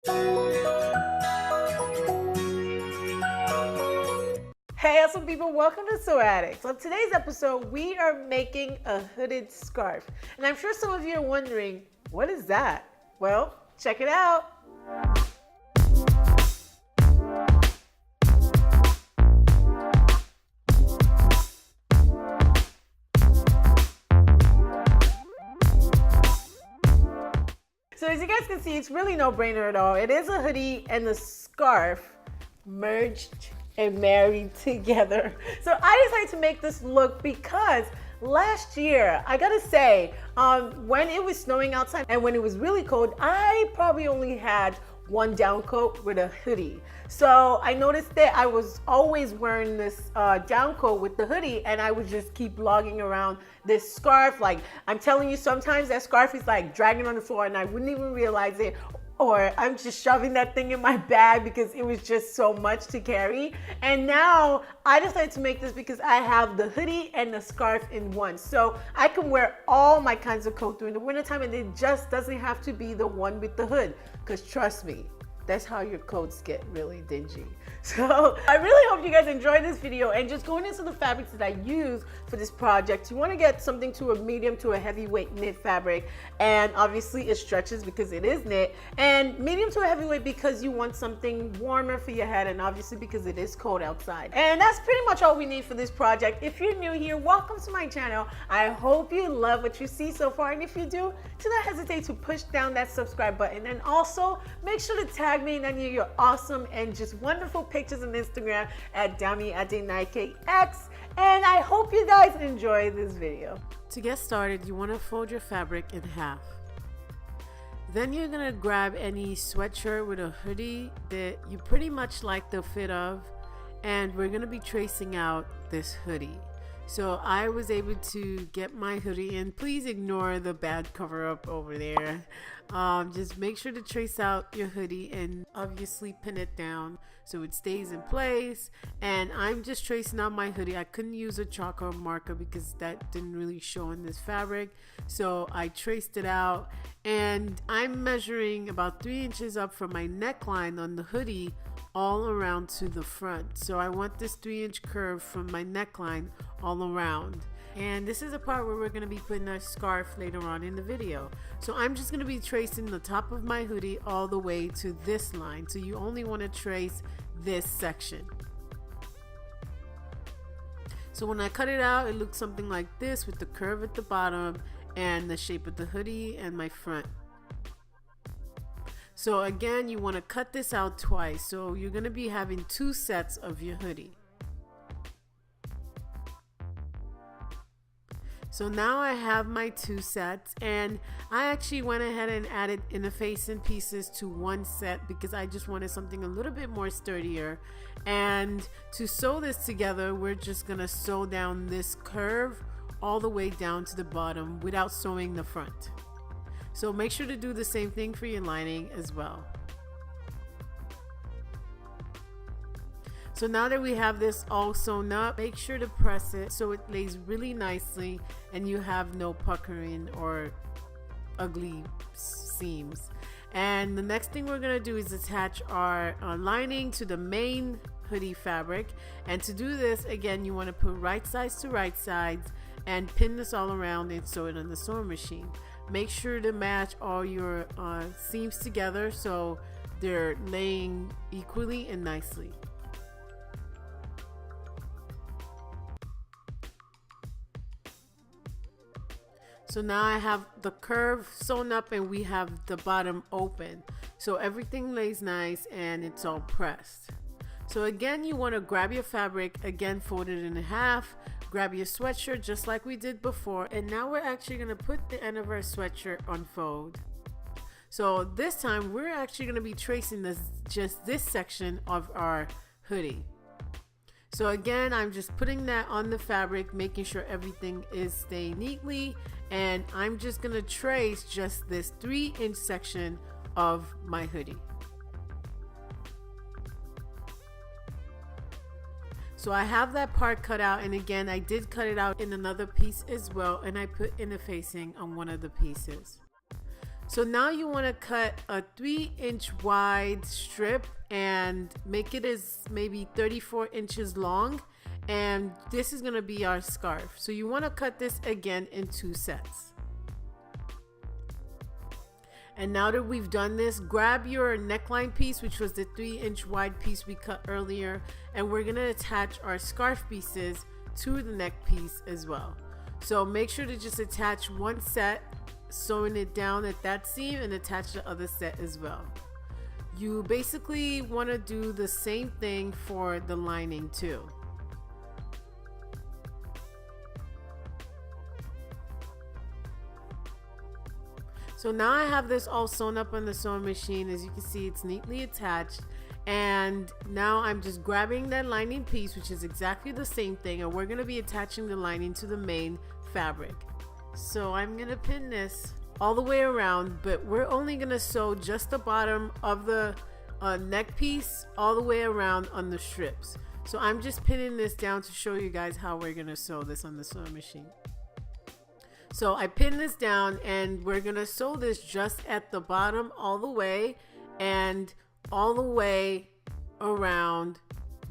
Hey, awesome people, welcome to Sew Addicts. On today's episode, we are making a hooded scarf. And I'm sure some of you are wondering, what is that? Well, check it out. So as you guys can see, it's really no brainer at all. It is a hoodie and a scarf merged and married together. So I decided to make this look because last year, I gotta say, when it was snowing outside and when it was really cold, I probably only had one down coat with a hoodie. So I noticed that I was always wearing this down coat with the hoodie, and I would just keep lugging around this scarf. Like, I'm telling you, sometimes that scarf is like dragging on the floor and I wouldn't even realize it, or I'm just shoving that thing in my bag because it was just so much to carry. And now I decided to make this because I have the hoodie and the scarf in one. So I can wear all my kinds of coats during the wintertime, and it just doesn't have to be the one with the hood. Because trust me, that's how your coats get really dingy. So I really hope you guys enjoyed this video, and just going into the fabrics that I use for this project. You want to get something to a medium to a heavyweight knit fabric, and obviously it stretches because it is knit, and medium to a heavyweight because you want something warmer for your head, and obviously because it is cold outside. And that's pretty much all we need for this project. If you're new here, welcome to my channel. I hope you love what you see so far, and if you do not hesitate to push down that subscribe button, and also make sure to tag me in any of your awesome and just wonderful pictures on Instagram at DamiAdenikeX. And I hope you guys enjoy this video. To get started, you want to fold your fabric in half. Then you're going to grab any sweatshirt with a hoodie that you pretty much like the fit of, and we're going to be tracing out this hoodie. So I was able to get my hoodie, and please ignore the bad cover up over there. Just make sure to trace out your hoodie and obviously pin it down so it stays in place. And I'm just tracing out my hoodie. I couldn't use a chalk or marker because that didn't really show in this fabric, so I traced it out, and I'm measuring about 3 inches up from my neckline on the hoodie all around to the front. So I want this 3-inch curve from my neckline all around. And this is the part where we're going to be putting our scarf later on in the video. So I'm just going to be tracing the top of my hoodie all the way to this line. So you only want to trace this section. So when I cut it out, it looks something like this with the curve at the bottom and the shape of the hoodie and my front. So again, you want to cut this out twice. So you're going to be having 2 sets of your hoodie. So now I have my 2 sets, and I actually went ahead and added interfacing pieces to one set because I just wanted something a little bit more sturdier. And to sew this together, we're just gonna sew down this curve all the way down to the bottom without sewing the front. So make sure to do the same thing for your lining as well. So now that we have this all sewn up, make sure to press it so it lays really nicely and you have no puckering or ugly seams. And the next thing we're going to do is attach our lining to the main hoodie fabric. And to do this, again, you want to put right sides to right sides and pin this all around and sew it on the sewing machine. Make sure to match all your seams together so they're laying equally and nicely. So now I have the curve sewn up and we have the bottom open. So everything lays nice and it's all pressed. So again, you want to grab your fabric, again fold it in half, grab your sweatshirt just like we did before, and now we're actually going to put the end of our sweatshirt on fold. So this time we're actually going to be tracing just this section of our hoodie. So again, I'm just putting that on the fabric, making sure everything is staying neatly, and I'm just going to trace just this 3-inch section of my hoodie. So I have that part cut out, and again, I did cut it out in another piece as well, and I put interfacing on one of the pieces. So now you want to cut a 3-inch wide strip and make it as maybe 34 inches long, and this is going to be our scarf. So you want to cut this again in 2 sets. And now that we've done this, grab your neckline piece, which was the 3-inch wide piece we cut earlier, and we're going to attach our scarf pieces to the neck piece as well. So make sure to just attach one set, sewing it down at that seam, and attach the other set as well. You basically want to do the same thing for the lining too. So now I have this all sewn up on the sewing machine. As you can see, it's neatly attached. And now I'm just grabbing that lining piece, which is exactly the same thing, and we're going to be attaching the lining to the main fabric. So I'm going to pin this all the way around, but we're only going to sew just the bottom of the neck piece all the way around on the strips. So I'm just pinning this down to show you guys how we're going to sew this on the sewing machine. So I pin this down, and we're going to sew this just at the bottom all the way and all the way around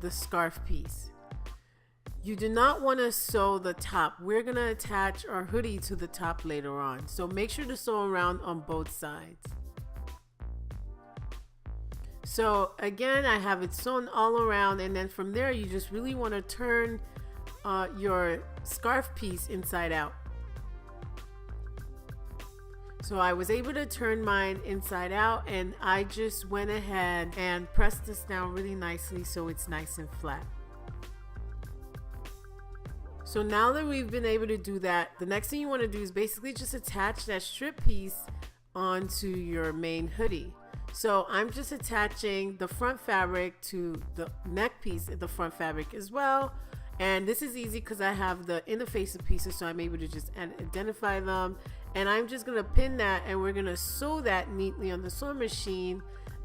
the scarf piece. You do not want to sew the top. We're going to attach our hoodie to the top later on. So make sure to sew around on both sides. So again, I have it sewn all around, and then from there you just really want to turn your scarf piece inside out. So I was able to turn mine inside out, and I just went ahead and pressed this down really nicely so it's nice and flat. So now that we've been able to do that, the next thing you want to do is basically just attach that strip piece onto your main hoodie. So I'm just attaching the front fabric to the neck piece at the front fabric as well. And this is easy because I have the interface pieces, so I'm able to just identify them. And I'm just going to pin that, and we're going to sew that neatly on the sewing machine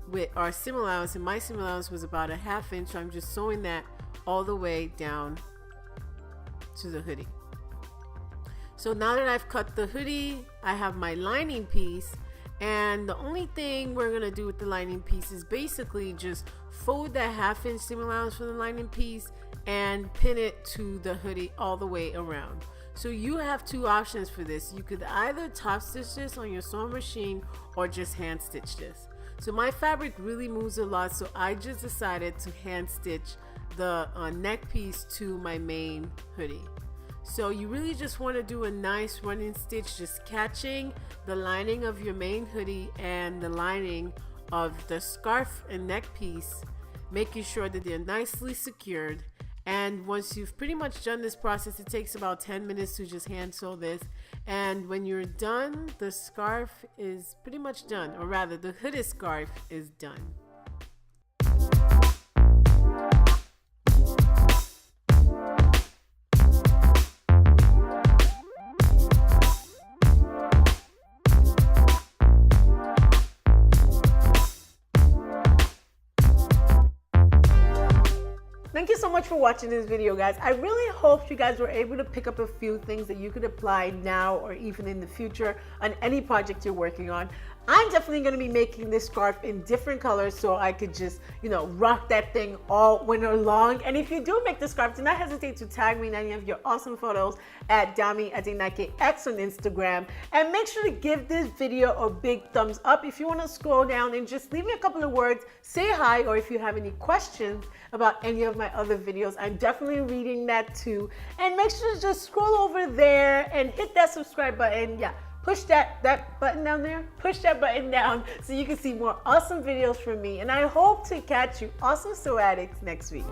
with our seam allowance. And my seam allowance was about a 1/2 inch, so I'm just sewing that all the way down to the hoodie. So now that I've cut the hoodie, I have my lining piece, and the only thing we're going to do with the lining piece is basically just fold that 1/2 inch seam allowance from the lining piece and pin it to the hoodie all the way around. So you have 2 options for this. You could either top stitch this on your sewing machine or just hand stitch this. So my fabric really moves a lot, so I just decided to hand stitch the neck piece to my main hoodie. So you really just want to do a nice running stitch, just catching the lining of your main hoodie and the lining of the scarf and neck piece, making sure that they're nicely secured. And once you've pretty much done this process, it takes about 10 minutes to just hand sew this. And when you're done, the scarf is pretty much done, or rather the hoodie scarf is done. Thank you so much for watching this video, guys. I really hope you guys were able to pick up a few things that you could apply now or even in the future on any project you're working on. I'm definitely going to be making this scarf in different colors so I could just, rock that thing all winter long. And if you do make the scarf, do not hesitate to tag me in any of your awesome photos at Dami@DainakeX on Instagram. And make sure to give this video a big thumbs up. If you want to scroll down and just leave me a couple of words, say hi, or if you have any questions about any of my other videos, I'm definitely reading that too. And make sure to just scroll over there and hit that subscribe button. Yeah. Push that button down there. Push that button down so you can see more awesome videos from me. And I hope to catch you awesome sew addicts next week.